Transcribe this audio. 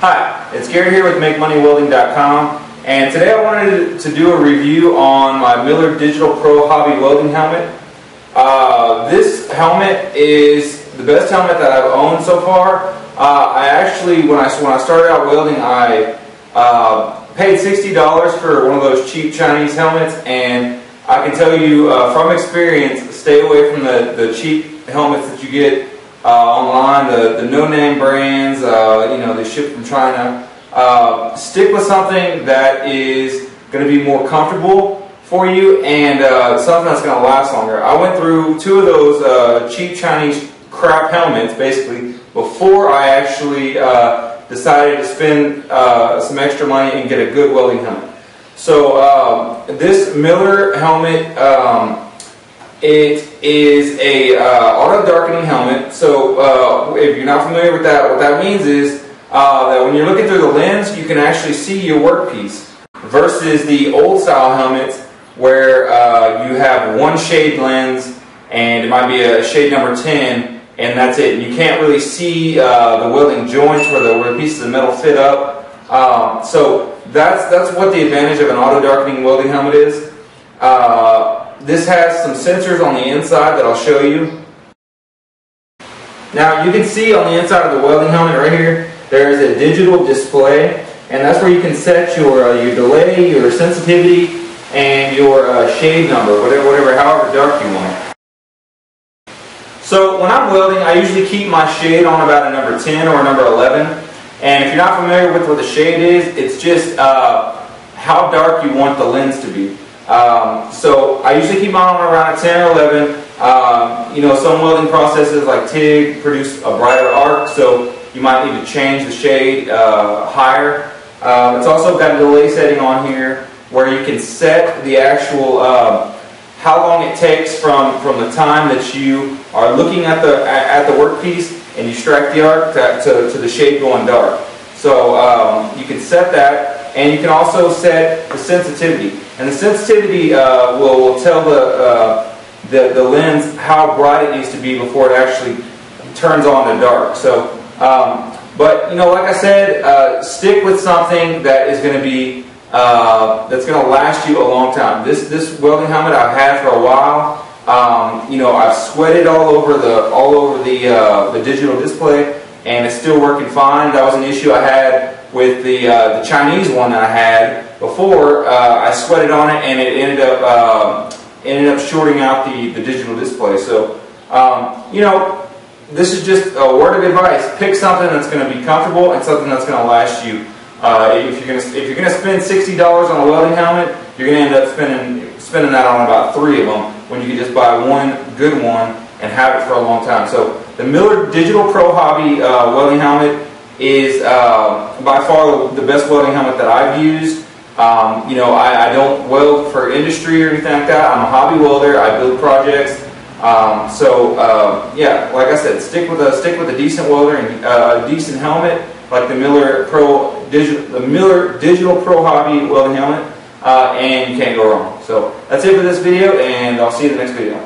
Hi, it's Gary here with MakeMoneyWelding.com, and today I wanted to do a review on my Miller Digital Pro Hobby Welding helmet. This helmet is the best helmet that I've owned so far. I actually, when I started out welding, I paid $60 for one of those cheap Chinese helmets, and I can tell you from experience, stay away from the cheap helmets that you get online, the no-name brands, they ship from China. Stick with something that is going to be more comfortable for you and something that's going to last longer. I went through two of those cheap Chinese crap helmets basically before I actually decided to spend some extra money and get a good welding helmet. So this Miller helmet, it is a auto darkening helmet. So if you're not familiar with that, what that means is that when you're looking through the lens, you can actually see your workpiece versus the old style helmets where you have one shade lens and it might be a shade number 10 and that's it. You can't really see the welding joints where the pieces of metal fit up. So that's what the advantage of an auto darkening welding helmet is. This has some sensors on the inside that I'll show you. Now you can see on the inside of the welding helmet right here, there is a digital display, and that's where you can set your delay, your sensitivity, and your shade number, whatever, however dark you want. So when I'm welding, I usually keep my shade on about a number 10 or a number 11. And if you're not familiar with what the shade is, it's just how dark you want the lens to be. So I usually keep mine on around a 10 or 11. Some welding processes like TIG produce a brighter arc, so you might need to change the shade higher. It's also got a delay setting on here where you can set the actual how long it takes from the time that you are looking at the workpiece and you strike the arc to the shade going dark. So you can set that, and you can also set the sensitivity. And the sensitivity will tell the lens how bright it needs to be before it actually turns on to dark. So, but like I said, stick with something that is going to be that's going to last you a long time. This welding helmet I've had for a while. I've sweated all over the digital display, and it's still working fine. That was an issue I had with the Chinese one that I had before. I sweated on it, and it ended up shorting out the digital display. So this is just a word of advice. Pick something that's going to be comfortable and something that's going to last you. If you're gonna spend $60 on a welding helmet, you're gonna end up spending that on about 3 of them when you can just buy one good one and have it for a long time. So the Miller Digital Pro Hobby welding helmet is by far the best welding helmet that I've used. I don't weld for industry or anything like that. I'm a hobby welder. I build projects. Yeah, like I said, stick with a decent welder and a decent helmet like the Miller Digital Pro Hobby welding helmet, and you can't go wrong. So that's it for this video, and I'll see you in the next video.